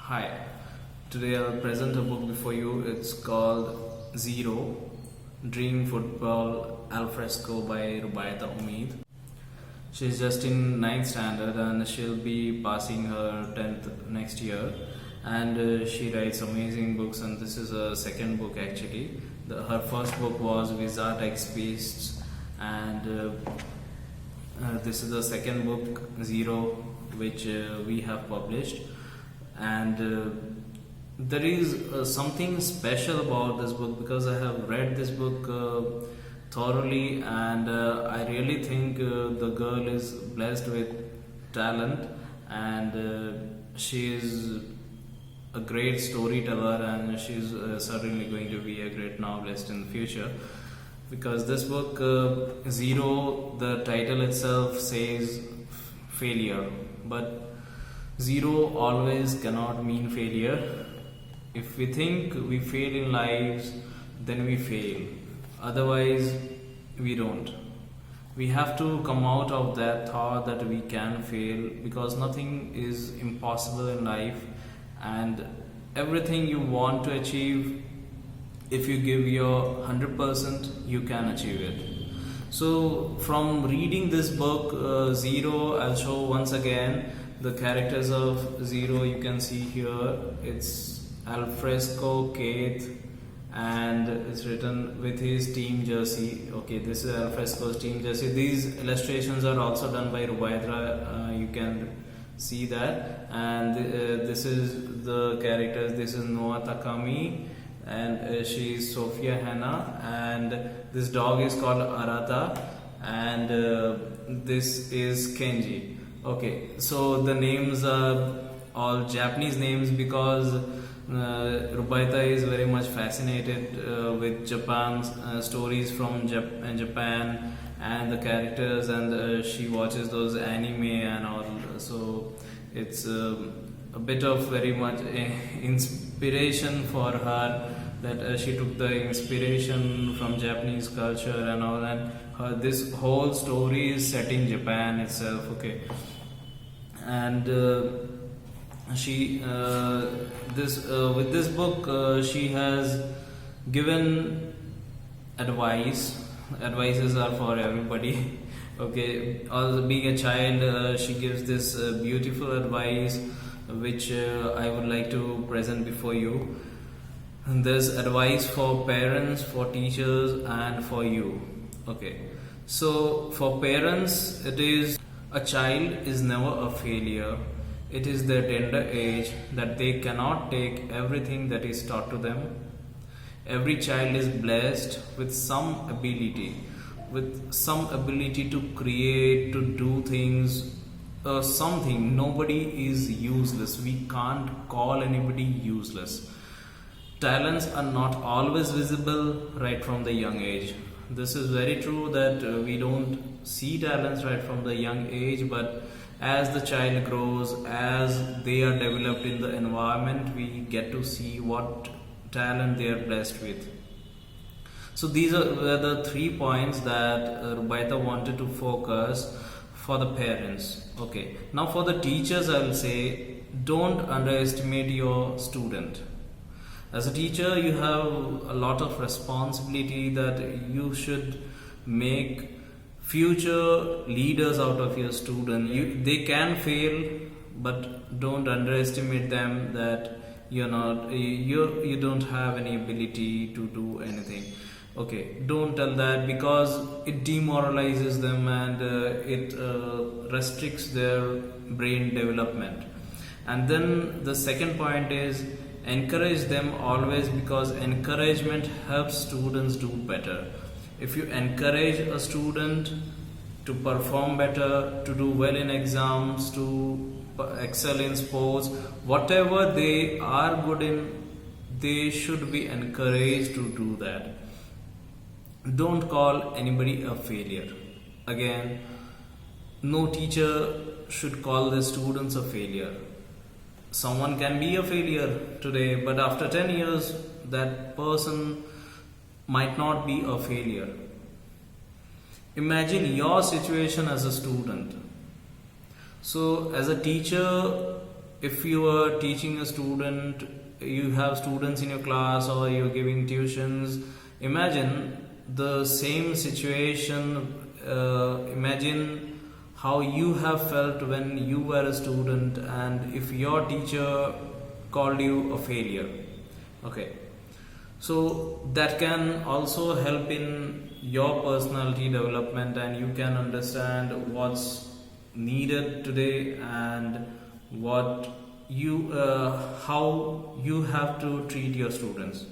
Hi, today I'll present a book before you. It's called Zero Dream Football Alfresco by Rubaita Umeed. She's just in ninth standard and she'll be passing her 10th next year. And she writes amazing books, and this is a second book actually. Her first book was Visa Text Beasts, and this is the second book, Zero, which we have published. And there is something special about this book because I have read this book thoroughly, and I really think the girl is blessed with talent, and she is a great storyteller, and she's certainly going to be a great novelist in the future. Because this book, Zero, the title itself says failure, but zero always cannot mean failure. If we think we fail in lives, then we fail. Otherwise, we don't. We have to come out of that thought that we can fail, because nothing is impossible in life, and everything you want to achieve, if you give your 100%, you can achieve it. So from reading this book, Zero, I'll show once again the characters of Zero. You can see here it's Alfresco Keith, and it's written with his team jersey. Okay, this is Alfresco's team jersey. These illustrations are also done by Rubaitra. You can see that. And this is the characters. This is Noah Takami, and she is Sophia Hanna, and this dog is called Arata, and this is Kenji. Okay, so the names are all Japanese names because Rubaita is very much fascinated with Japan's stories from Japan and the characters, and she watches those anime and all. So it's a bit of very much inspiration for her, that she took the inspiration from Japanese culture and all, and this whole story is set in Japan itself. Okay, and she with this book she has given advices are for everybody. Okay, also being a child, she gives this beautiful advice which I would like to present before you. And there's advice for parents, for teachers, and for you. Okay, so for parents, it is: a child is never a failure. It is their tender age that they cannot take everything that is taught to them. Every child is blessed with some ability to create, to do things, something. Nobody is useless. We can't call anybody useless. Talents are not always visible right from the young age. This is very true that we don't see talents right from the young age, but as the child grows, as they are developed in the environment, we get to see what talent they are blessed with. So these were the 3 points that Rubaita wanted to focus for the parents. Okay, now for the teachers, I will say, don't underestimate your student. As a teacher, you have a lot of responsibility that you should make future leaders out of your student. They can fail, but don't underestimate them, that you don't have any ability to do anything. Okay, don't tell that, because it demoralizes them, and it restricts their brain development. And then the second point is, encourage them always, because encouragement helps students do better. If you encourage a student to perform better, to do well in exams, to excel in sports, whatever they are good in, they should be encouraged to do that. Don't call anybody a failure. Again, no teacher should call their students a failure. Someone can be a failure today, but after 10 years, that person might not be a failure. Imagine your situation as a student. So as a teacher, if you are teaching a student, you have students in your class or you're giving tuitions, imagine the same situation. Imagine how you have felt when you were a student and if your teacher called you a failure. Okay, so that can also help in your personality development, and you can understand what's needed today and what you how you have to treat your students.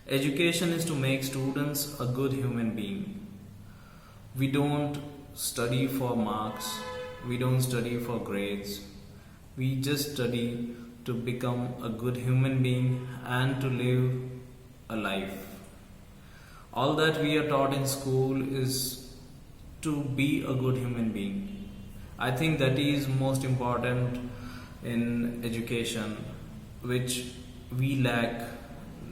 Education is to make students a good human being. We don't study for marks, we don't study for grades, we just study to become a good human being and to live a life. All that we are taught in school is to be a good human being. I think that is most important in education, which we lack.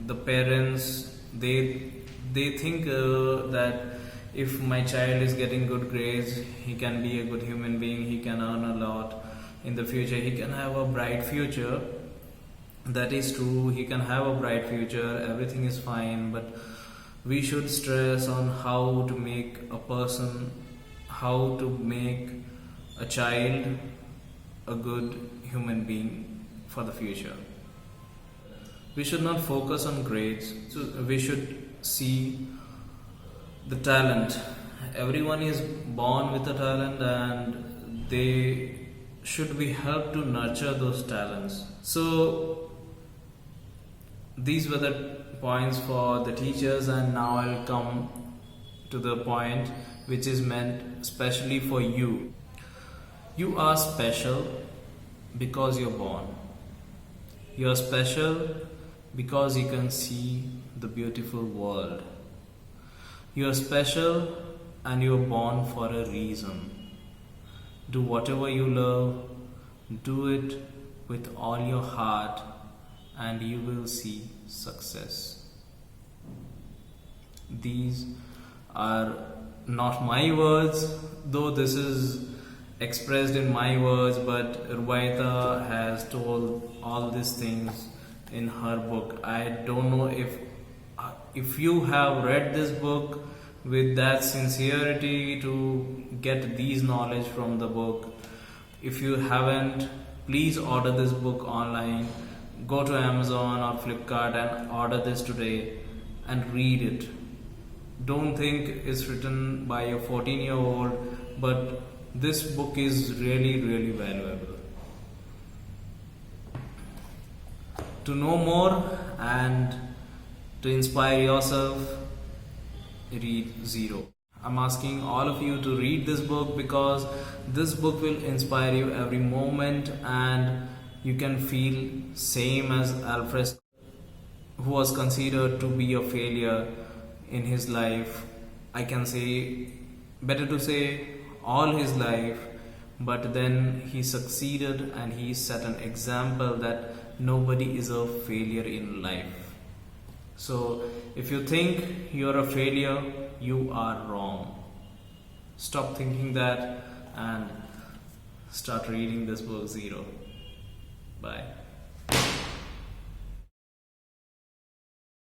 The parents, they think that if my child is getting good grades, he can be a good human being, he can earn a lot in the future, he can have a bright future. That is true, he can have a bright future, everything is fine, but we should stress on how to make a person, how to make a child a good human being for the future. We should not focus on grades, so we should see the talent. Everyone is born with a talent and they should be helped to nurture those talents. So these were the points for the teachers, and now I'll come to the point which is meant specially for you. You are special because you're born. You're special because you can see the beautiful world. You're special and you're born for a reason. Do whatever you love, do it with all your heart, and you will see success. These are not my words, though this is expressed in my words, but Rubaita has told all these things in her book. I don't know if you have read this book with that sincerity to get these knowledge from the book. If you haven't, please order this book online. Go to Amazon or Flipkart and order this today and read it. Don't think it's written by a 14-year-old, but this book is really, really valuable. To know more and to inspire yourself, read Zero. I'm asking all of you to read this book because this book will inspire you every moment, and you can feel same as Alfred, who was considered to be a failure in his life. I can say, better to say all his life, but then he succeeded and he set an example that nobody is a failure in life. So if you think you're a failure, you are wrong. Stop thinking that and start reading this book, Zero. Bye.